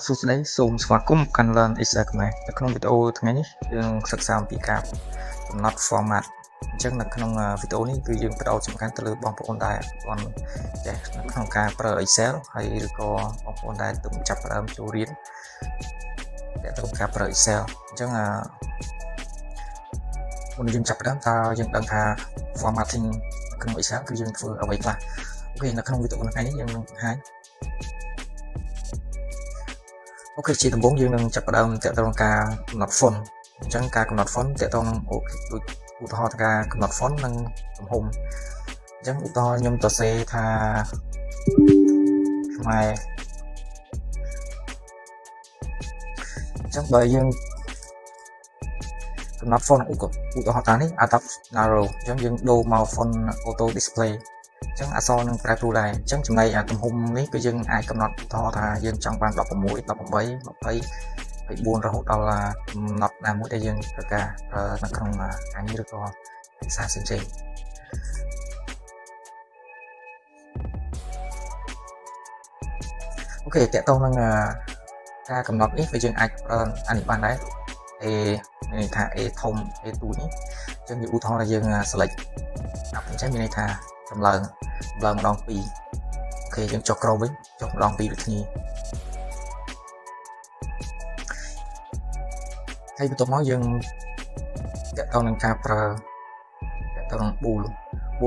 សួស្តីសូមស្វាគមន៍កាន់ Learn Excel ខ្មែរនៅក្នុងវីដេអូថ្ងៃនេះយើងសិក្សាអំពីការកំណត់ format អញ្ចឹងនៅក្នុងវីដេអូនេះគឺយើងផ្ដោតសំខាន់ទៅលើបងប្អូនដែលអត់ចេះនៅក្នុងការប្រើ Excel ហើយឬក៏បងប្អូនដែលទើបចាប់ផ្ដើមចូលរៀនទាក់ទងការប្រើ Excel អញ្ចឹងមុនយើងចាប់ផ្ដើមតើយើងដឹងថា formatting ក្នុង Excel គឺយើងធ្វើអ្វីខ្លះអូខេនៅក្នុងវីដេអូថ្ងៃនេះយើងនឹងបង្ហាញអូខេជាដំបូងយើងនឹងចាប់ផ្ដើមទាក់ទងការកំណត់ font អញ្ចឹងការកំណត់ font ទាក់ទងនឹងអូខេដូចឧទាហរណ៍ការកំណត់ font និងទំហំអញ្ចឹងឧទាហរណ៍ខ្ញុំទៅសេថាខ្មែរអញ្ចឹងបើយើងកំណត់ font ឧទាហរណ៍ថានេះ Adobe Narrow អញ្ចឹងយើងដូរមក font Auto Display អញ្ចឹងអក្សរនឹងប្រែប្រួលដែរអញ្ចឹងចំណែកទំហំនេះគឺយើងអាចកំណត់ឧទាហរណ៍ថាយើងចង់បាន16 18 24រហូតដល់កំណត់ណាមួយដែលយើងត្រូវការនៅក្នុងការងារឬក៏ឯកសារផ្សេងៗអូខេតកតងនឹងការកំណត់នេះគឺយើងអាចប្រើអានេះបានដែរ A មានន័យថា A ធំ A2 នេះអញ្ចឹងឧទាហរណ៍ថាយើង select អញ្ចឹងមានន័យថាចម្លើងម្ដង2អូខេយើងចុះក្រោមវិញចុះម្ដង2ដូចគ្នាហើយបន្ទាប់មកយើងតកតនឹងការប្រើតកតនឹង bool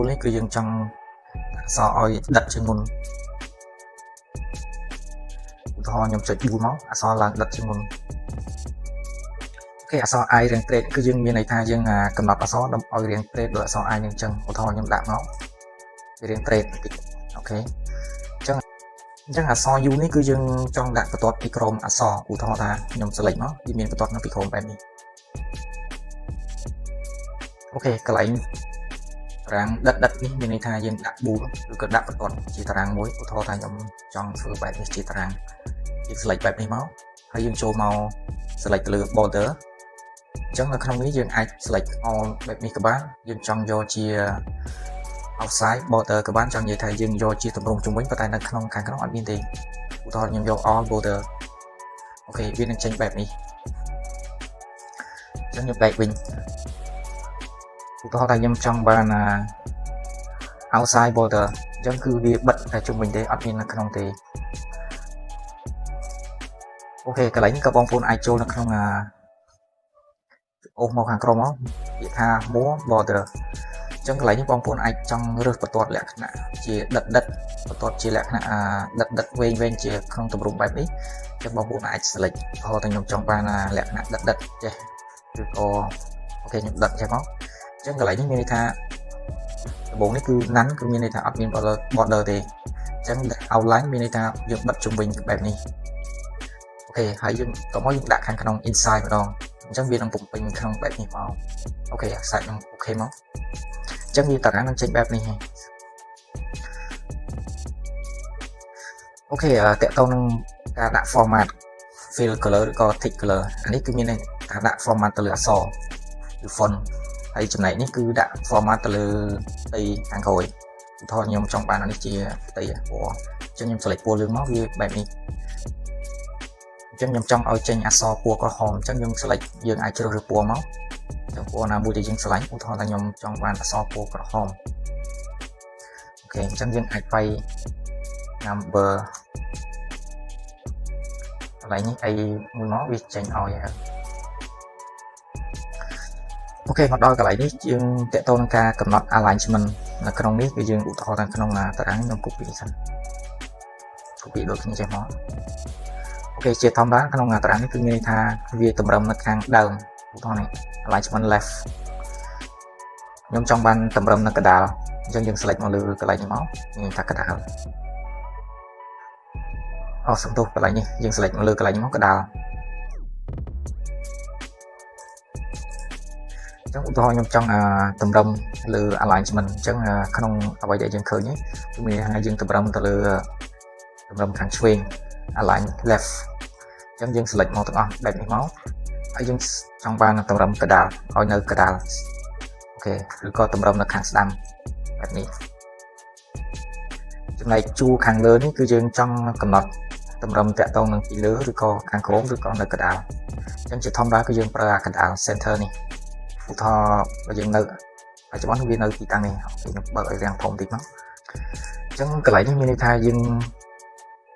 នេះគឺយើងចង់អក្សរឲ្យដិតជាងមុនឧទាហរណ៍ខ្ញុំចុច bool មកអក្សរឡើងដិតជាងមុនអូខេអក្សរ I រៀងត្រេតគឺយើងមានន័យថាយើងកំណត់អក្សរឲ្យរៀងត្រេតដូចអក្សរ I នឹងអញ្ចឹងឧទាហរណ៍ខ្ញុំដាក់មករៀងត្រេតបន្តិចអូខេអញ្ចឹងអក្សរ U នេះគឺយើងចង់ដាក់បន្ទាត់ពីក្រោមអក្សរឧទាហរណ៍ថាខ្ញុំ select មកវាមានបន្ទាត់នៅពីក្រោមបែបនេះអូខេកន្លែងតារាងដិតនេះមានន័យថាយើងដាក់ bool ឬក៏ដាក់បន្ទាត់ជាតារាងមួយឧទាហរណ៍ថាខ្ញុំចង់ធ្វើបែបនេះជាតារាងយើង select បែបនេះមកហើយយើងចូលមក select ទៅលើ border អញ្ចឹងនៅក្នុងនេះយើងអាច select all បែបនេះក៏បានយើងចង់យកជា outside border ក៏បានចង់និយាយថាយើងយកជាទម្រង់ជុំវិញប៉ុន្តែនៅក្នុងខាងក្នុងអត់មានទេឧទាហរណ៍ខ្ញុំយក all border អូខេវានឹងចេញបែបនេះអញ្ចឹងខ្ញុំបែកវិញឧទាហរណ៍ថាខ្ញុំចង់បានoutside border អញ្ចឹងគឺវាបិទតែជុំវិញទេអត់មាននៅក្នុងទេអូខេកន្លែងនេះក៏បងប្អូនអាចចូលនៅក្នុងអូសមកខាងក្រោមមកនិយាយថា more border អញ្ចឹងកន្លែងនេះបងប្អូនអាចចង់រើសបន្ទាត់លក្ខណៈជាដិតបន្ទាត់ជាលក្ខណៈដិតវែងជាក្នុងទម្រង់បែបនេះអញ្ចឹងបងប្អូនអាច select ឧទាហរណ៍ថាខ្ញុំចង់បានលក្ខណៈដិតចេះឬក៏អូខេខ្ញុំដិតចេះមកអញ្ចឹងកន្លែងនេះមានន័យថាដំបូងនេះគឺ none គឺមានន័យថាអត់មាន border ទេអញ្ចឹង outline មានន័យថាយើងបិទជុំវិញបែបនេះអូខេហើយយើងក៏មកយើងដាក់ខាងក្នុង inside ម្ដងអញ្ចឹងវានឹងពំពេញក្នុងបែបនេះមកអូខេសាច់នឹងអូខេមកអញ្ចឹងវាតារាងនឹងចេញបែបនេះអូខេតកតនឹងការដាក់ format fill color ឬក៏ tick color អានេះគឺមានការដាក់ format ទៅលើអក្សរឬ font ហើយចំណែកនេះគឺដាក់ format ទៅលើផ្ទៃខាងក្រោយឧទាហរណ៍ខ្ញុំចង់បានអានេះជាផ្ទៃពណ៌អញ្ចឹងខ្ញុំ select ពណ៌លឿងមកវាបែបនេះអញ្ចឹងខ្ញុំចង់ឲ្យចេញអក្សរពណ៌ក្រហមអញ្ចឹងយើង select យើងអាចជ្រើសរើសពណ៌មកអញ្ចឹងពណ៌ណាមួយដែលយើងស្រឡាញ់ឧទាហរណ៍ថាខ្ញុំចង់បានអក្សរពណ៌ក្រហមអូខេអញ្ចឹងយើងអាចវាយ number កន្លែងនេះអីមួយមកវាចេញឲ្យអូខេមកដល់កន្លែងនេះយើងតកតនឹងការកំណត់ alignment នៅក្នុងនេះគឺយើងឧទាហរណ៍ថាក្នុងតារាងខ្ញុំ copy សិន copy ដូចគ្នាចេះមកអូខេជាធម្មតាក្នុងតារាងនេះគឺមានន័យថាវាតម្រឹមនៅខាងដើមឧទាហរណ៍នេះ alignment left ខ្ញុំចង់បានតម្រឹមនៅកណ្ដាលអញ្ចឹងយើង select មកលើកន្លែងនេះមកមានថាកណ្ដាលសំទោសកន្លែងនេះយើង select មកលើកន្លែងនេះមកកណ្ដាលអញ្ចឹងឧទាហរណ៍ខ្ញុំចង់តម្រឹមលើ alignment អញ្ចឹងក្នុងអ្វីដែលយើងឃើញនេះគឺមានថាយើងតម្រឹមទៅលើតម្រឹមខាងឆ្វេង align left អញ្ចឹងយើង select មកទាំងអស់បែបនេះមកហើយយើងចង់បានតម្រឹមកណ្ដាលឲ្យនៅកណ្ដាលអូខេឬក៏តម្រឹមនៅខាងស្ដាំបែបនេះចំណែកជួរខាងលើនេះគឺយើងចង់កំណត់ តម្រុំតាក់ទងនឹងពីលើឬក៏ខាងក្រោមឬក៏នៅកណ្ដាលអញ្ចឹងជាធម្មតាគឺយើងប្រើកណ្ដាល center នេះឧទាហរណ៍បើយើងនៅបច្ចុប្បន្នវានៅទីតាំងនេះខ្ញុំបើកឲ្យរាងធំតិចមកអញ្ចឹងកន្លែងនេះមានន័យថាយើង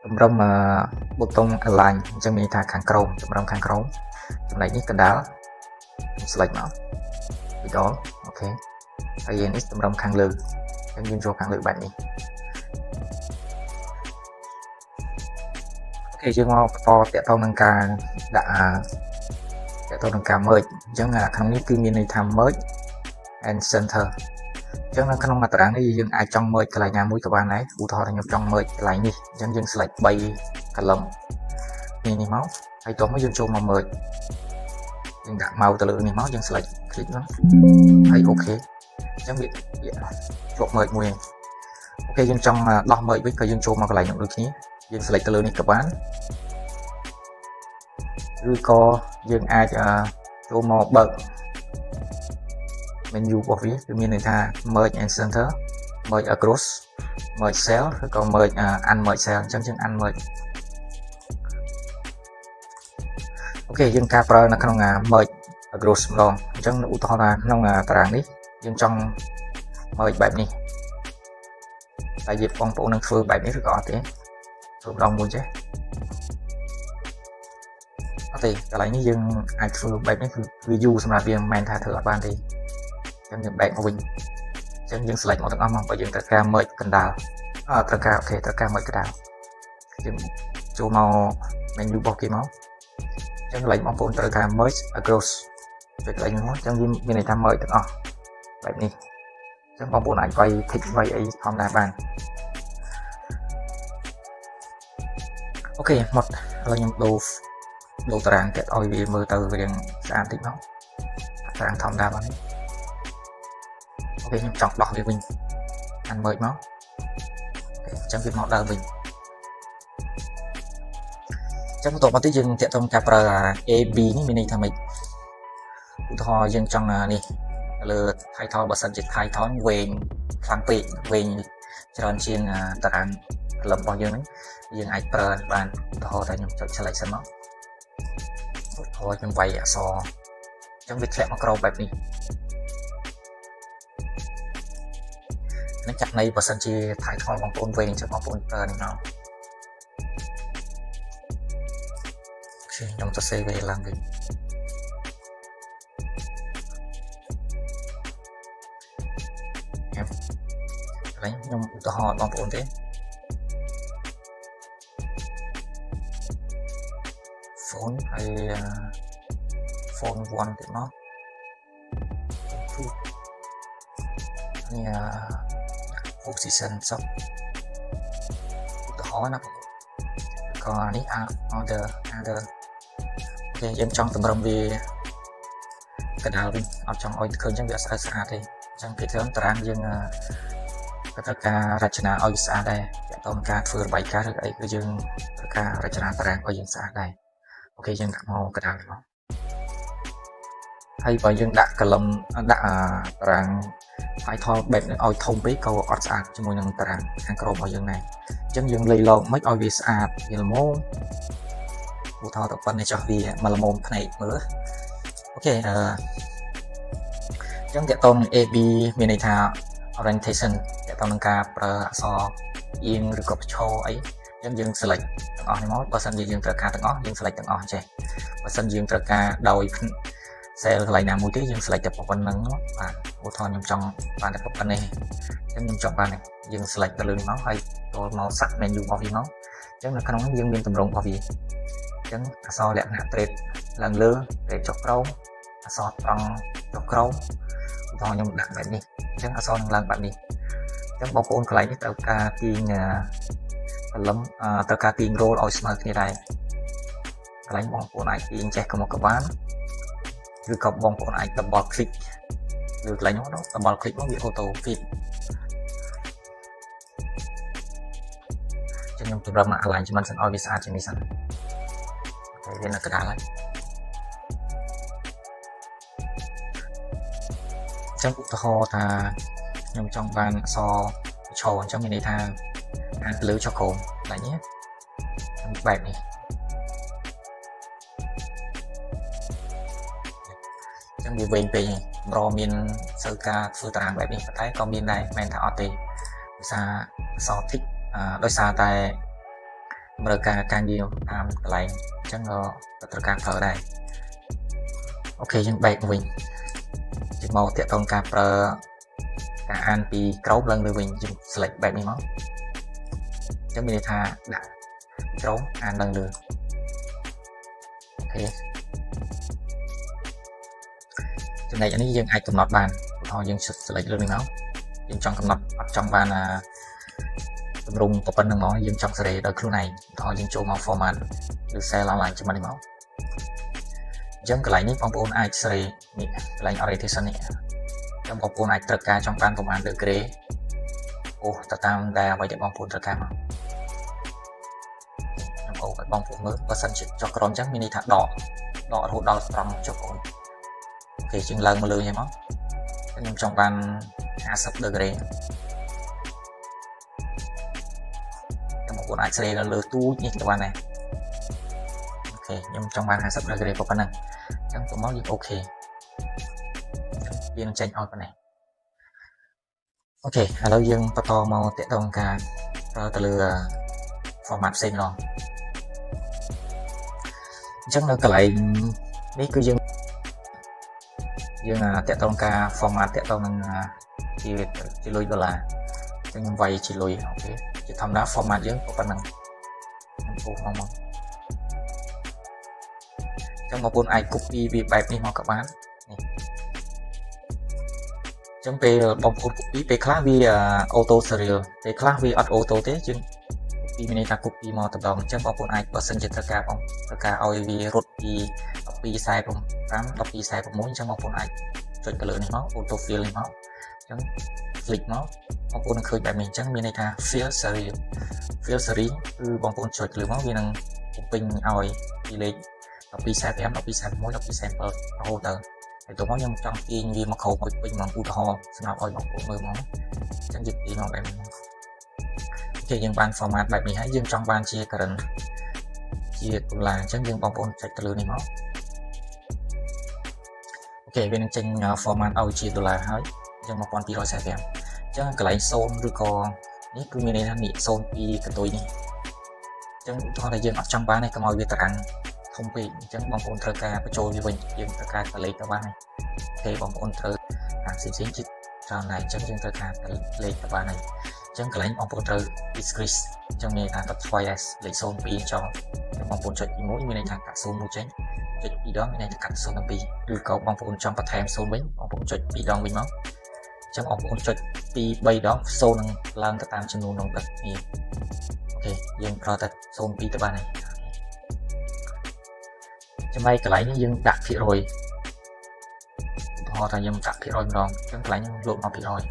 តម្រុំប៊ូតុង align អញ្ចឹងមានន័យថាខាងក្រោមតម្រុំខាងក្រោមចំណែកនេះកណ្ដាលខ្ញុំ select មកពីដងអូខេហើយនេះតម្រុំខាងលើអញ្ចឹងយើងចូលខាងលើបែបនេះអូខេយើងមកបន្តតាក់ទងនឹងការដាក់តាក់ទងនឹងការ merge អញ្ចឹងក្នុងនេះគឺមានន័យថា merge and center អញ្ចឹងនៅក្នុងមាត្រានេះយើងអាចចង់ merge កន្លែងណាមួយក៏បានដែរឧទាហរណ៍ថាខ្ញុំចង់ merge កន្លែងនេះអញ្ចឹងយើង select 3 column នេះមកហើយតោះមកយើងចូលមក merge យើងដាក់ mouse ទៅលើនេះមកយើង select click ហ្នឹងហើយអូខេអញ្ចឹងវាជាប់ merge មួយអូខេយើងចង់ដោះ merge វិញក៏យើងចូលមកកន្លែងនោះដូចគ្នាយើង select ទៅលើនេះក៏បានឬក៏យើងអាចចូលមកបើក menu របស់វាគឺមានន័យថា merge and center merge across merge cell ឬក៏ merge unmerge cell អញ្ចឹងយើង unmerge អូខេយើងការប្រើនៅក្នុង merge across ម្ដងអញ្ចឹងឧទាហរណ៍ថាក្នុងតារាងនេះយើងចង់ merge បែបនេះតែយើងបងប្អូននឹងធ្វើបែបនេះឬក៏អត់ទេធ្វើម្ដងមួយចេះអត់ទេកន្លែងនេះយើងអាចធ្វើបែបនេះគឺវាយូរសម្រាប់វាមិនមែនថាធ្វើអត់បានទេអញ្ចឹងយើងបែកមកវិញអញ្ចឹងយើង select មកទាំងអស់មកបើយើងត្រូវការ merge កណ្ដាលត្រូវការអូខេត្រូវការ merge កណ្ដាលយើងចូលមក menu របស់គេមកអញ្ចឹងកន្លែងបងប្អូនត្រូវការ merge across ចុចកន្លែងនេះមកអញ្ចឹងវាមានន័យថា merge ទាំងអស់បែបនេះអញ្ចឹងបងប្អូនអាចវាយ tick វាយអីធម្មតាបានអូខេមកឥឡូវខ្ញុំដូរតារាងទៀតឲ្យវាមើលទៅរៀងស្អាតតិចមកតារាងធម្មតាបានអូខេខ្ញុំចង់ដោះវាវិញអានមើលមកអញ្ចឹងវាមកដើមវិញអញ្ចឹងបន្ទាប់មកទៀតយើងតាក់ទងការប្រើ AB នេះមានន័យថាម៉េចឧទាហរណ៍យើងចង់នេះលើ title បើសិនជា title វែងខ្លាំងពេកវែងច្រើនជាងតារាង column របស់យើងហ្នឹងយើងអាចប្រើបានឧទាហរណ៍ថាខ្ញុំចុច select សិនមកឧទាហរណ៍ខ្ញុំវាយអក្សរអញ្ចឹងវាធ្លាក់មកក្រោមបែបនេះនឹងចាក់នៃបើសិនជា title បងប្អូនវែងអញ្ចឹងបងប្អូនប្រើនេះមកខ្ញុំទៅ save វាឡើងវិញខ្ញុំឧទាហរណ៍បងប្អូនទេ phone ហើយ phone 1ទៀតមកនេះ position សោះឧទាហរណ៍ណាក៏នេះ order អូខេយើងចង់តម្រឹមវាកណ្ដាលវិញអត់ចង់ឲ្យឃើញអញ្ចឹងវាស្អាតទេអញ្ចឹងពីត្រង់តារាងយើងត្រូវការរចនាឲ្យស្អាតដែរទាក់ទងនឹងការធ្វើរបាយការណ៍ឬអីគឺយើងត្រូវការរចនាតារាងឲ្យយើងស្អាតដែរអូខេយើងដាក់មកកណ្ដាលមកហើយបើយើងដាក់ column ដាក់តារាង title បែបនេះឲ្យធំពេកក៏អត់ស្អាតជាមួយនឹងតារាងខាងក្រោមរបស់យើងដែរអញ្ចឹងយើងលៃលកមិនឲ្យវាស្អាតវាល្មមឧទាហរណ៍ទៅប៉ុណ្ណេះចុះវាមកល្មមភ្នែកមើលអូខេអញ្ចឹងតាក់ទងនឹង AB មានន័យថា orientation តាក់ទងនឹងការប្រើអក្សរអៀងឬក៏ឈរអីអញ្ចឹងយើង select ទាំងអស់នេះមកបើសិនជាយើងត្រូវការទាំងអស់យើង select ទាំងអស់ចេះបើសិនយើងត្រូវការដោយ cell កន្លែងណាមួយទេយើង select តែប៉ុណ្្នឹងបាទឧទាហរណ៍ខ្ញុំចង់បានតែប៉ុណ្ណេះអញ្ចឹងខ្ញុំចង់បានយើង select ទៅលើនេះមកហើយចូលមកសាក់ menu របស់វាមកអញ្ចឹងនៅក្នុងនេះយើងមានទម្រង់របស់វាអញ្ចឹងអក្សរលក្ខណៈ trade ឡើងលើ trade ចុះក្រោមអក្សរត្រង់ចុះក្រោមឧទាហរណ៍ខ្ញុំដាក់បែបនេះអញ្ចឹងអក្សរនឹងឡើងបែបនេះអញ្ចឹងបងប្អូនកន្លែងនេះត្រូវការទាញcolumn ត្រូវការទាញ roll ឲ្យស្មើគ្នាដែរកន្លែងបងប្អូនអាចទាញចេះក៏មកក៏បានឬក៏បងប្អូនអាច double click លើកន្លែងនោះ double click មកវា auto fit ចឹងខ្ញុំតម្រឹម alignment សិនឲ្យវាស្អាតជាងនេះសិនតែវានៅកណ្ដាលហើយចឹងឧទាហរណ៍ថាខ្ញុំចង់បានអក្សរឈរអញ្ចឹងមានន័យថាអានទៅលើចុះក្រោមកន្លែងនេះ បែបនេះចឹងវាវែងពេកប្រមានសិលការធ្វើតារាងបែបនេះតែក៏មានដែរមិនថាអត់ទេភាសាសោតិចដោយសារតែតម្រូវការការងារតាមកន្លែងអញ្ចឹងក៏ត្រូវការប្រើដែរអូខេយើងបែកវិញជាមកតាក់ទងការប្រើការអានពីក្រោមឡើងលើវិញយើង select បែបនេះមកអញ្ចឹងមានន័យថាដាក់ក្រោមអានឡើងលើអូខេចំណែកនេះយើងអាចកំណត់បានឧទាហរណ៍យើង select លើនេះមកយើងចង់កំណត់អត់ចង់បានទម្រង់ប៉ុណ្្នឹងមកយើងចង់សេរីដោយខ្លួនឯងឧទាហរណ៍យើងចូលមក format ឬ cell online ជាមួយនេះមកអញ្ចឹងកន្លែងនេះបងប្អូនអាចសេរីនេះកន្លែង orientation នេះចាំបងប្អូនអាចត្រូវការចង់បានប្រមាណ degree អូទៅតាមដែលអ្វីដែលបងប្អូនត្រូវការមកខ្ញុំអូឲ្យបងប្អូនមើលបើសិនជាចុះក្រោមអញ្ចឹងមានន័យថាដករហូតដល់ត្រង់ចុះបងអូខេជាងឡើងមកលើហ្នឹងមកខ្ញុំចង់បាន50 degree បងប្អូនអាចស្រីនៅលើទូចនេះទៅបានដែរអូខេខ្ញុំចង់បាន50 degree ប៉ុណ្ណឹងអញ្ចឹងទៅមកយើងអូខេវានឹងចេញឲ្យប៉ុណ្ណេះអូខេឥឡូវយើងបន្តមកតាក់ទងការប្រើទៅលើ format ផ្សេងម្ដងអញ្ចឹងនៅកន្លែងនេះគឺយើងតាក់ទងការ format តាក់ទងនឹងជាលុយដុល្លារអញ្ចឹងខ្ញុំវាយជាលុយអូខេជាធម្មតា format យើងប៉ុណ្ណឹងខ្ញុំពុះមកអញ្ចឹងបងប្អូនអាច copy វាបែបនេះមកក៏បាននេះអញ្ចឹងពេលបងប្អូន copy ពេលខ្លះវា auto serial ពេលខ្លះវាអត់ auto ទេយើង copy មានន័យថា copy មកទៅដល់អញ្ចឹងបងប្អូនអាចបើសិនជាត្រូវការឲ្យវារត់ពី1245 1246អញ្ចឹងបងប្អូនអាចចុចទៅលើនេះមក auto fill នេះមកអញ្ចឹង click មកបងប្អូននឹងឃើញបែបនេះអញ្ចឹងមានន័យថា fill series គឺបងប្អូនចុចលើមកវានឹងបំពេញឲ្យពីលេខ1245 1246 1247រហូតទៅហើយទៅមកខ្ញុំចង់ទាញវាមកក្រោមឲ្យពេញមកឧទាហរណ៍សម្រាប់ឲ្យបងប្អូនមើលមកអញ្ចឹងយើងទាញមកបែបនេះអូខេយើងបាន format បែបនេះហើយយើងចង់បានជា current ជាដុល្លារអញ្ចឹងយើងបងប្អូនចុចទៅលើនេះមកអូខេវានឹងចេញ format ឲ្យជាដុល្លារហើយអញ្ចឹង1245អញ្ចឹងកន្លែង0ឬក៏នេះគឺមានន័យថានេះ02កន្ទុយនេះអញ្ចឹងឧទាហរណ៍ថាយើងអត់ចង់បានទេកុំឲ្យវាតារាងធំពេកអញ្ចឹងបងប្អូនត្រូវការបញ្ចូលវាវិញយើងត្រូវការកលេខទៅបានហើយអូខេបងប្អូនត្រូវអាផ្សេងជាច្រើនដែរអញ្ចឹងយើងត្រូវការលេខទៅបានហើយអញ្ចឹងកន្លែងបងប្អូនត្រូវ decrease អញ្ចឹងមានន័យថាកាត់ twice លេខ02ចុះបងប្អូនចុចពី1មានន័យថាកាត់0មួយចេញចុច2ដងមានន័យថាកាត់0ទៅ2ឬក៏បងប្អូនចង់បន្ថែម0វិញបងប្អូនចុច2ដងវិញមកអញ្ចឹងបងប្អូនចុច2 3ដង0នឹងឡើងទៅតាមចំនួនក្នុងទឹកនេះអូខេយើងប្រើតែ02ទៅបានហើយចំណែកកន្លែងនេះយើងដាក់ភាគរយឧទាហរណ៍ថាយើងដាក់ភាគរយម្ដងអញ្ចឹងកន្លែងនេះលោកមកភាគរយ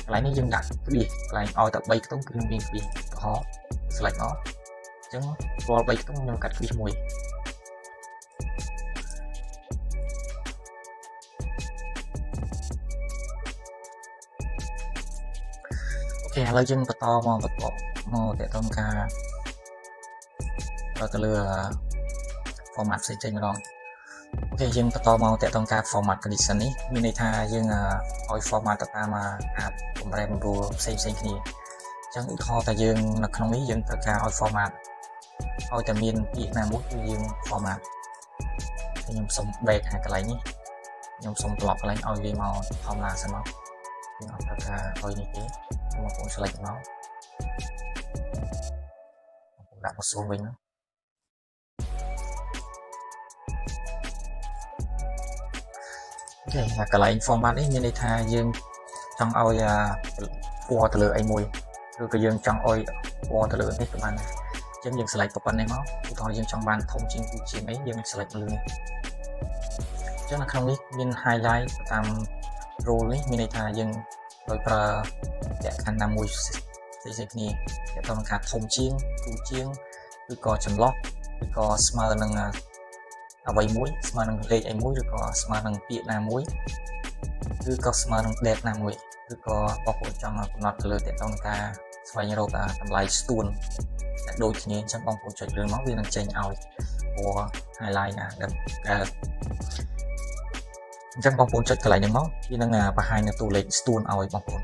កន្លែងនេះយើងដាក់គ្រាកន្លែងឲ្យតែ3ខ្ទង់គឺមានគ្រាឧទាហរណ៍ select មកអញ្ចឹងរាល់3ខ្ទង់ខ្ញុំកាត់គ្រាមួយអូខេឥឡូវយើងបន្តមកតាក់ទងការទៅលើ format ផ្សេងៗម្ដងអូខេយើងបន្តមកតាក់ទងការ format condition នេះមានន័យថាយើងឲ្យ format ទៅតាមការបំរែបំរួលផ្សេងគ្នាអញ្ចឹងឧទាហរណ៍ថាយើងនៅក្នុងនេះយើងត្រូវការឲ្យ format ឲ្យតែមានពាក្យណាមួយគឺយើង format ខ្ញុំសុំ back ខាងកន្លែងនេះខ្ញុំសុំត្រឡប់កន្លែងឲ្យវាមកធម្មតាសិនមកខ្ញុំអត់ត្រូវការឲ្យនេះទេបងប្អូន select មកដាក់មកxuốngវិញអូខេកន្លែង format នេះមានន័យថាយើងចង់ឲ្យពណ៌ទៅលើអីមួយឬក៏យើងចង់ឲ្យពណ៌ទៅលើនេះក៏បានដែរអញ្ចឹងយើង select ប៉ុណ្ណេះមកឧទាហរណ៍យើងចង់បានធំជាងជាងអីយើង select លើនេះអញ្ចឹងនៅក្នុងនេះមាន highlight តាម role នេះមានន័យថាយើងដោយប្រើលក្ខខណ្ឌណាមួយផ្សេងគ្នាទាក់ទងនឹងការធំជាងទូជាងឬក៏ចន្លោះឬក៏ស្មើនឹងអ្វីមួយស្មើនឹងលេខអីមួយឬក៏ស្មើនឹងពាក្យណាមួយឬក៏ស្មើនឹង date ណាមួយឬក៏បងប្អូនចង់កំណត់ទៅលើទាក់ទងនឹងការ ស្វែងរកតម្លៃស្ទួនដូចគ្នាអញ្ចឹងបងប្អូនចុចលើមកវានឹងចេញឲ្យពណ៌ highlight អញ្ចឹងបងប្អូនចុចកន្លែងនេះមកវានឹងបង្ហាញនៅតួលេខស្ទួនឲ្យបងប្អូន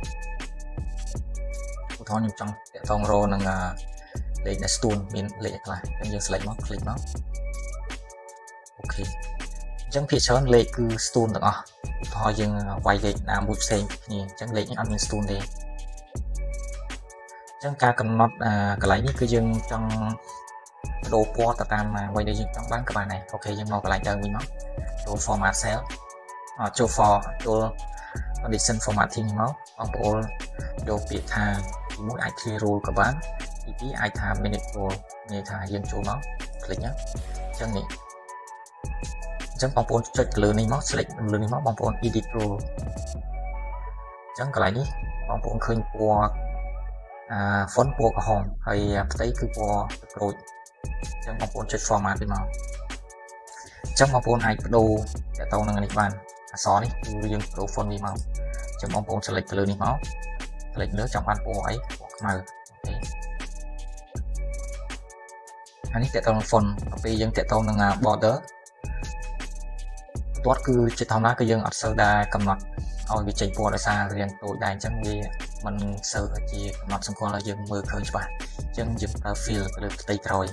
ឧទាហរណ៍ខ្ញុំចង់តាក់ទងរនឹងលេខដែលស្ទួនមានលេខខ្លះអញ្ចឹងយើង select មក click មកអូខេអញ្ចឹងភាគច្រើនលេខគឺស្ទួនទាំងអស់ឧទាហរណ៍យើងវាយលេខណាមួយផ្សេងគ្នាអញ្ចឹងលេខនេះអត់មានស្ទួនទេអញ្ចឹងការកំណត់កន្លែងនេះគឺយើងចង់បដូរពណ៌ទៅតាមអ្វីដែលយើងចង់បានក៏បានដែរអូខេយើងមកកន្លែងដើមវិញមកចូល format cell ចូល condition formatting មកបងប្អូនយកពាក្យថាទី1អាច clear rule ក៏បានទី2អាចថា minute rule និយាយថាយើងចូលមក click អញ្ចឹងនេះអញ្ចឹងបងប្អូនចុចលើនេះមក select លើនេះមកបងប្អូន edit rule អញ្ចឹងកន្លែងនេះបងប្អូនឃើញពណ៌font ពណ៌ក្រហមហើយផ្ទៃគឺពណ៌ក្រូចអញ្ចឹងបងប្អូនចុច format វាមកអញ្ចឹងបងប្អូនអាចបដូរតាក់ទងនឹងនេះបានអក្សរនេះគឺយើងបដូរ font វាមកអញ្ចឹងបងប្អូន select ទៅលើនេះមក select លើចង់បានពណ៌អីពណ៌ខ្មៅអូខេអានេះតាក់ទងនឹង font ពេលយើងតាក់ទងនឹង border បន្ទាត់គឺជាធម្មតាគឺយើងអត់សូវដែរកំណត់ឲ្យវាចេញពណ៌ដោយសាររៀងតូចដែរអញ្ចឹងវាមិនសូវជាកំណត់សម្គាល់ឲ្យយើងមើលឃើញច្បាស់អញ្ចឹងយើងប្រើ fill ទៅលើផ្ទៃក្រោយ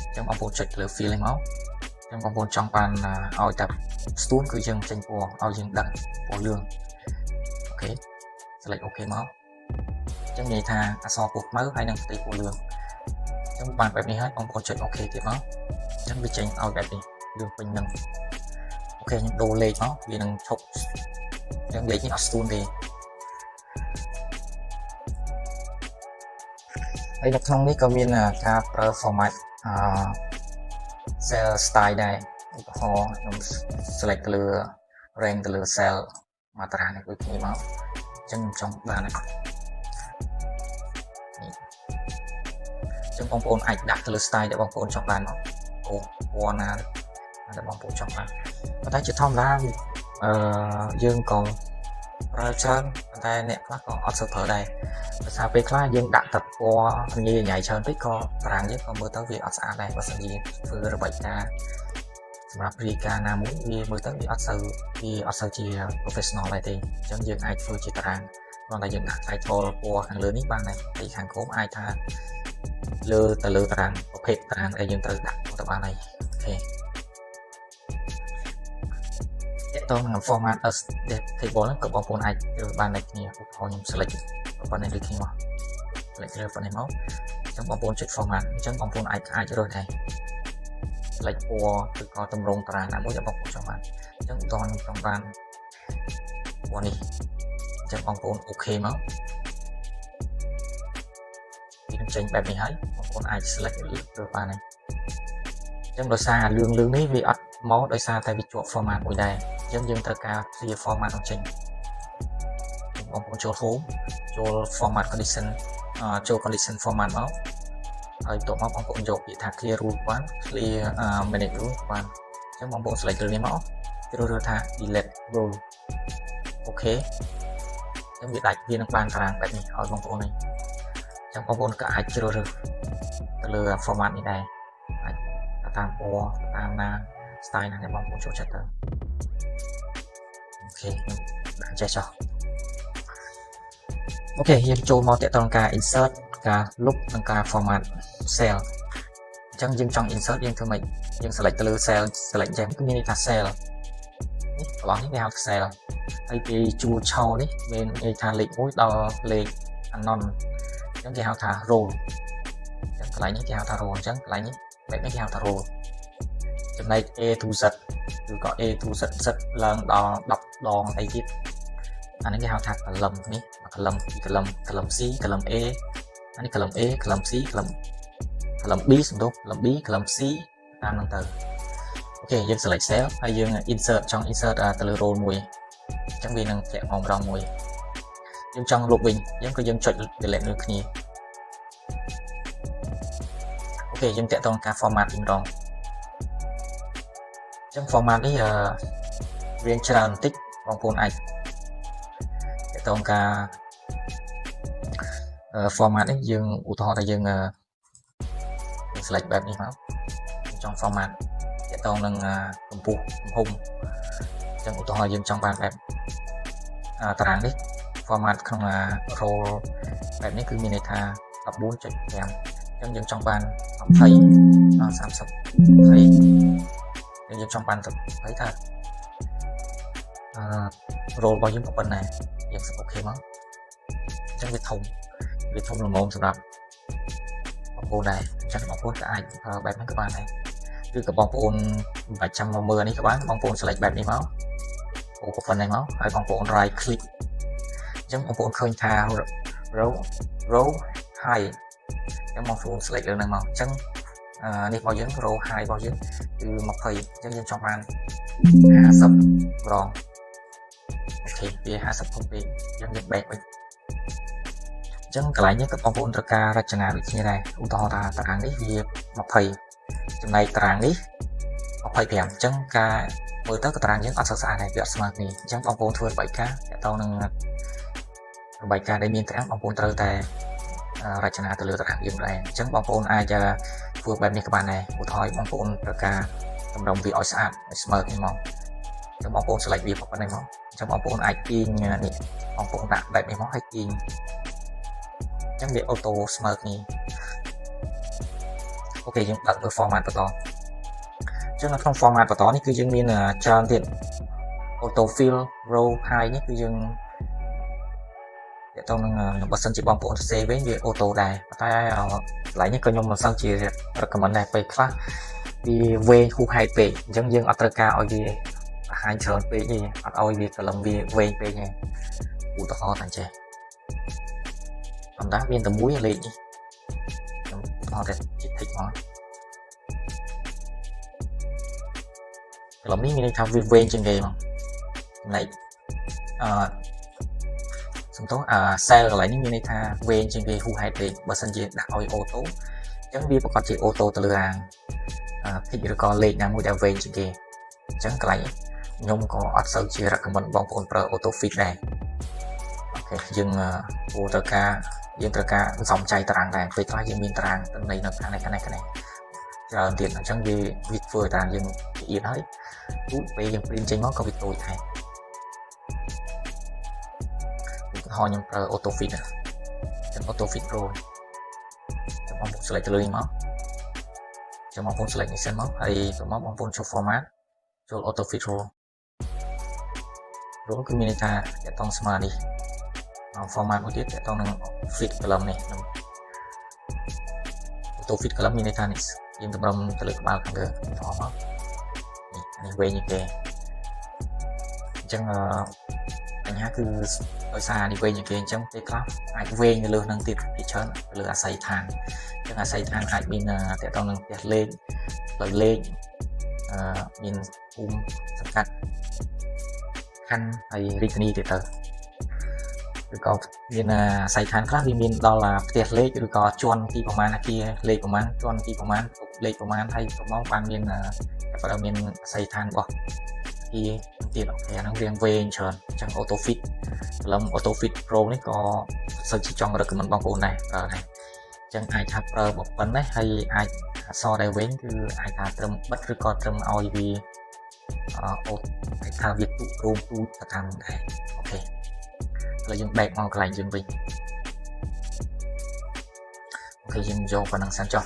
អញ្ចឹងបងប្អូនចុចលើ fill នេះមកអញ្ចឹងបងប្អូនចង់បានឲ្យតែស្ទួនគឺយើងចេញពណ៌ឲ្យយើងដឹងពណ៌លឿងអូខេ select OK មកអញ្ចឹងនិយាយថាអក្សរពណ៌ខ្មៅហើយនឹងផ្ទៃពណ៌លឿងអញ្ចឹងបានបែបនេះហើយបងប្អូនចុច OK ទៀតមកអញ្ចឹងវាចេញឲ្យបែបនេះលឿងពេញនឹងអូខេខ្ញុំដូរលេខមកវានឹងឈប់អញ្ចឹងលេខនេះអត់ស្ទួនទេហើយនៅក្នុងនេះក៏មានការប្រើ format cell style ដែរឧទាហរណ៍ខ្ញុំ select ទៅលើ rank ទៅលើ cell មាត្រានេះដូចគ្នាមកអញ្ចឹងខ្ញុំចង់បាននេះអញ្ចឹងបងប្អូនអាចដាក់ទៅលើ style ដែលបងប្អូនចង់បានមកអូពណ៌ណាដែលបងប្អូនចង់បានប៉ុន្តែជាធម្មតាយើងក៏ប្រើច្រើនប៉ុន្តែអ្នកខ្លះក៏អត់សូវប្រើដែរដោយសារពេលខ្លះយើងដាក់ទឹកពណ៌ញ៉ៃច្រើនពេកក៏តារាងយើងក៏មើលទៅវាអត់ស្អាតដែរបើសិនជាធ្វើរបាយការណ៍សម្រាប់រាយការណ៍ណាមួយវាមើលទៅវាអត់សូវជា professional ដែរទេអញ្ចឹងយើងអាចធ្វើជាតារាងគ្រាន់តែយើងដាក់ title ពណ៌ខាងលើនេះបានដែរហើយខាងក្រោមអាចថាលើតារាងប្រភេទតារាងដែលយើងត្រូវដាក់ទៅបានហើយអូខេតោះនឹង format as table ក៏បងប្អូនអាចរើសបានដូចគ្នាឧទាហរណ៍ខ្ញុំ select ប៉ុណ្ណេះដូចគ្នាមក select រើសប៉ុណ្ណេះមកអញ្ចឹងបងប្អូនចុច format អញ្ចឹងបងប្អូនអាចរើសដែរ select ពណ៌ឬក៏ទម្រង់តារាងណាមួយដែលបងប្អូនចង់បានអញ្ចឹងឧទាហរណ៍ខ្ញុំចង់បានពណ៌នេះអញ្ចឹងបងប្អូន OK មកវានឹងចេញបែបនេះហើយបងប្អូនអាច select រើសបានហើយអញ្ចឹងដោយសារលឿងនេះវាអត់មកដោយសារតែវាជាប់ format មួយដែរអញ្ចឹងយើងត្រូវការ clear format នោះចេញបងប្អូនចូល home ចូល format condition ចូល condition format មកហើយបន្ទាប់មកបងប្អូនយកពាក្យថា clear rule បាន clear manage rule បានអញ្ចឹងបងប្អូន select លើនេះមកជ្រើសរើសថា delete rule អូខេអញ្ចឹងវាដាច់វានឹងបានតារាងបែបនេះឲ្យបងប្អូននេះអញ្ចឹងបងប្អូនក៏អាចជ្រើសរើសទៅលើ format នេះដែរអាចតាមពណ៌តាមណា style ណាដែលបងប្អូនចូលចិត្តទៅអូខេខ្ញុំដាក់ចេះចុះអូខេយើងចូលមកតាក់ទងការ insert ការលុបនិងការ format cell អញ្ចឹងយើងចង់ insert យើងធ្វើម៉េចយើង select ទៅលើ cell select ចឹងគឺមានន័យថា cell នេះកន្លោះនេះគេហៅ cell ហើយគេជួឆោនេះមានន័យថាលេខ1ដល់លេខ anon អញ្ចឹងគេហៅថា row អញ្ចឹងកន្លែងនេះគេហៅថា row អញ្ចឹងកន្លែងនេះបែបនេះគេហៅថា row ចំណែក A to Z ឬក៏ A to Z ឡើងដល់10ដងអីទៀតអានេះគេហៅថា column នេះ column C column A អានេះ column A column C column B សំដៅ column B column C តាមហ្នឹងទៅអូខេយើង select cell ហើយយើង insert ចង់ insert ទៅលើ row មួយអញ្ចឹងវានឹងធ្លាក់មកម្ដងមួយយើងចង់លុបវិញយើងចុច delete លើគ្នាអូខេយើងតាក់ទងការ format វិញម្ដងអញ្ចឹង format នេះរៀងច្រើនបន្តិចបងប្អូនអាចតាក់ទងការ format នេះយើងឧទាហរណ៍ថាយើង select បែបនេះមកចង់ format ទាក់ទងនឹងកម្ពស់ទំហំអញ្ចឹងឧទាហរណ៍យើងចង់បានបែបតារាងនេះ format ក្នុង roll បែបនេះគឺមានន័យថា 14.5 អញ្ចឹងយើងចង់បាន20 30 20យើងចង់បាន20ថាroll របស់យើងក៏ប៉ុណ្ណេះយើងអូខេមកអញ្ចឹងវាធំល្មមសម្រាប់បងប្អូនដែរអញ្ចឹងបងប្អូនក៏អាចប្រើបែបនេះក៏បានដែរឬក៏បងប្អូនមិនបាច់ចាំមកមើលនេះក៏បានបងប្អូន select បែបនេះមកក៏ប៉ុណ្ណេះមកហើយបងប្អូន right click អញ្ចឹងបងប្អូនឃើញថា row high អញ្ចឹងបងប្អូន select លើហ្នឹងមកអញ្ចឹងនេះរបស់យើង row high របស់យើងគឺ20អញ្ចឹងយើងចង់បាន50ម្ដងអូខេវា50ផងពេកអញ្ចឹងយើង back វិញអញ្ចឹងកន្លែងនេះក៏បងប្អូនត្រូវការរចនាដូចគ្នាដែរឧទាហរណ៍ថាតារាងនេះវា20ចំណែកតារាងនេះ25អញ្ចឹងការមើលទៅតារាងយើងអត់សូវស្អាតដែរវាអត់ស្មើគ្នាអញ្ចឹងបងប្អូនធ្វើរបាយការណ៍ទាក់ទងនឹងរបាយការណ៍ដែលមានតារាងបងប្អូនត្រូវតែរចនាទៅលើតារាងយើងដែរអញ្ចឹងបងប្អូនអាចធ្វើបែបនេះក៏បានដែរឧទាហរណ៍បងប្អូនត្រូវការតម្រង់វាឲ្យស្អាតឲ្យស្មើគ្នាមកអញ្ចឹងបងប្អូន select វាប៉ុណ្ណេះមកអញ្ចឹងបងប្អូនអាចទាញនេះបងប្អូនដាក់បែបនេះមកហើយទាញអញ្ចឹងវាអូតូស្មើគ្នាអូខេយើងដាក់លើ format បន្តអញ្ចឹងនៅក្នុង format បន្តនេះគឺយើងមានច្រើនទៀត auto fill row high នេះគឺយើងតើតើនឹងបើសិនជាបងប្អូនសរសេរវិញវាអូតូដែរតែកន្លែងនេះក៏ខ្ញុំមិនសូវជា recommend ដែរពេលខ្លះវាវែងហួសហេតុពេកអញ្ចឹងយើងអត់ត្រូវការឲ្យវាបង្ហាញច្រើនពេកទេអត់ឲ្យវាកលឹមវាវែងពេកទេឧទាហរណ៍ថាចេះធម្មតាមានតែមួយលេខនេះខ្ញុំអត់តែតិចមកកលឹមនេះមានន័យថាវាវែងជាងគេមកចំណែកសំទោសcell កន្លែងនេះមានន័យថាវែងជាងគេហួសហេតុពេកបើសិនជាដាក់ឲ្យអូតូអញ្ចឹងវាប្រកាសជាអូតូទៅលើអាភិកឬក៏លេខណាមួយដែលវែងជាងគេអញ្ចឹងកន្លែងខ្ញុំក៏អត់សូវជា recommend បងប្អូនប្រើ auto fit ដែរអូខេយើងត្រូវការសំចៃតារាងដែរពេលខ្លះយើងមានតារាងតំណែងនៅខាងនេះច្រើនទៀតអញ្ចឹងវាធ្វើតារាងយើងละเอียดហើយពេលយើងព្រីនចេញមកក៏វាតូចដែរខ្ញុំប្រើ auto fit ចឹង auto fit pro ចាំបងប្អូន select ទៅលើនេះមកចាំបងប្អូន select នេះសិនមកហើយទៅមកបងប្អូនចូល format ចូល auto fit row គឺមានន័យថាតើតង់ស្មើនេះ format មួយទៀតតើតង់នឹង fit column នេះ auto fit column មានន័យថានេះយើងតម្រុំទៅលើក្បាលខាងលើថតមកនេះវែងជាងគេអញ្ចឹងបញ្ហាគឺដោយសារនេះវែងជាងគេអញ្ចឹងពេលខ្លះអាចវែងនៅលើនឹងទៀតពីច្រើនលើអាស័យដ្ឋានអញ្ចឹងអាស័យដ្ឋានអាចមានតើតង់នឹងផ្ទះលេខផ្លូវលេខមានភូមិសង្កាត់ខណ្ឌហើយរាជធានីទៀតទៅឬក៏មានអាស័យដ្ឋានខ្លះវាមានដល់ផ្ទះលេខឬក៏ជាន់ទីប្រមាណអាគារលេខប្រមាណជាន់ទីប្រមាណលេខប្រមាណហើយក៏មកបានមានមានអាស័យដ្ឋានរបស់ទៀតអូខេអាហ្នឹងវាវែងច្រើនអញ្ចឹង auto fit កលឹម auto fit pro នេះក៏សិនជាចង់ recommend បងប្អូនដែរប្រើដែរអញ្ចឹងអាចថាប្រើប៉ុណ្ណេះហើយអាចអក្សរដែលវែងគឺអាចថាត្រឹមបិទឬក៏ត្រឹមឲ្យវាអាចថាវាទូរួមទូទៅតាមដែរអូខេឥឡូវយើង back មកកន្លែងយើងវិញអូខេយើងយកប៉ុណ្ណឹងសិនចុះ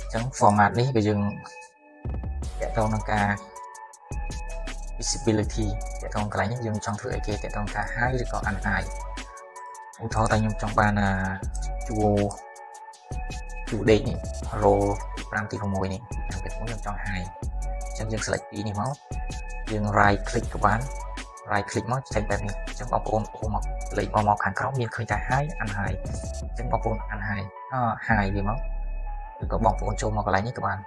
អញ្ចឹង format នេះគឺយើងតើតនឹងការ visibility តើតកន្លែងនេះយើងចង់ធ្វើអីគេតើតការ high ឬក៏ unhigh ឧទាហរណ៍តែខ្ញុំចង់បានជួដេកនេះ row 5ទី6នេះខ្ញុំចង់ high អញ្ចឹងយើង select ពីនេះមកយើង right click ក៏បាន right click មកចេញបែបនេះអញ្ចឹងបងប្អូនមកលេខមកខាងក្រោមមានឃើញថា high unhigh អញ្ចឹងបងប្អូន unhigh high វាមកឬក៏បងប្អូនចូលមកកន្លែងនេះក៏បាន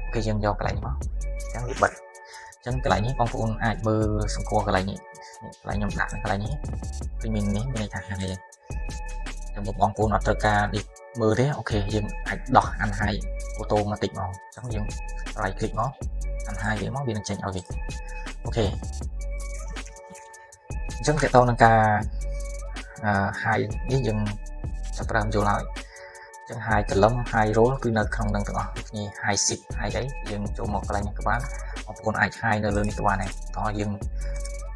អូខេយើងយកកន្លែងនេះមកអញ្ចឹងវាបិទអញ្ចឹងកន្លែងនេះបងប្អូនអាចមើលសង្កល់កន្លែងនេះកន្លែងខ្ញុំដាក់កន្លែងនេះគឺមាននេះមានន័យថាហ្នឹងឯងចាំបងប្អូនអត់ត្រូវការនេះមើលទេអូខេយើងអាចដោះអានហើយអូតូម៉ាទិកមកអញ្ចឹងយើង right click មកអានហើយវាមកវានឹងចេញឲ្យវិញអូខេអញ្ចឹងតើតើនឹងការ high នេះយើង ចាប់ផ្ដើមយល់ហើយចឹង high column high row គឺនៅក្នុងនឹងទាំងអស់គ្នា high shift ហើយអីយើងចូលមកកន្លែងនេះក៏បានបងប្អូនអាច high នៅលើនេះក៏បានដែរតោះយើង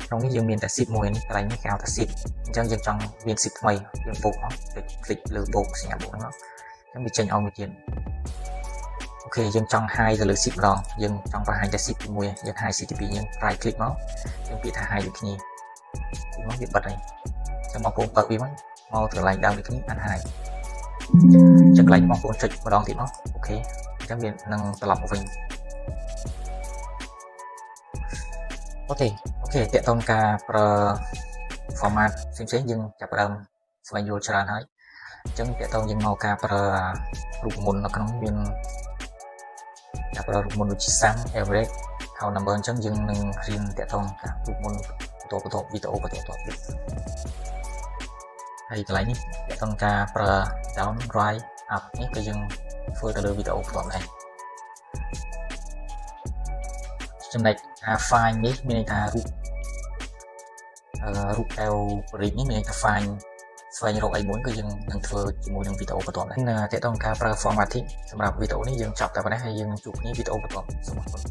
ក្នុងនេះយើងមានតែ shift មួយនេះកន្លែងនេះគេហៅថា shift អញ្ចឹងយើងចង់មាន shift ថ្មីយើងបូកមកคลิกលើបូកសញ្ញាបូកហ្នឹងអញ្ចឹងវាចេញឲ្យមួយទៀតអូខេយើងចង់ high ទៅលើ shift ម្ដងយើងចង់បង្ហាញតែ shift ទី1យើង high shift ទី2យើង right click មកយើងពាក្យថា high ដូចគ្នាមកវាបិទហើយអញ្ចឹងបងប្អូនបើកវាមកកន្លែងដើមដូចគ្នាអាន high ចឹងកន្លែងបងប្អូនចុចម្ដងទៀតមកអូខេអញ្ចឹងវានឹងត្រឡប់មកវិញអូខេតកតងការប្រើ format ផ្សេងៗយើងចាប់ផ្ដើមស្វែងយល់ច្រើនហើយអញ្ចឹងតកតងយើងមកការប្រើរូបមន្តនៅក្នុងមានចាប់ប្រើរូបមន្តដូចជា sum average count number អញ្ចឹងយើងនឹងរៀនតកតងការរូបមន្តបន្តវីដេអូបន្តទៀតហើយកន្លែងនេះតកតងការប្រើ down right up នេះក៏យើងធ្វើទៅលើវីដេអូបន្តដែរចំណែកថា find នេះមានន័យថារូប algorithm នេះមានន័យថា find ស្វែងរកអីមួយគឺយើងនឹងធ្វើជាមួយនឹងវីដេអូបន្តដែរតើតើការប្រើ formatting សម្រាប់វីដេអូនេះយើងចប់តែប៉ុណ្ណេះហើយយើងជួបគ្នាវីដេអូបន្តសូមអរគុណ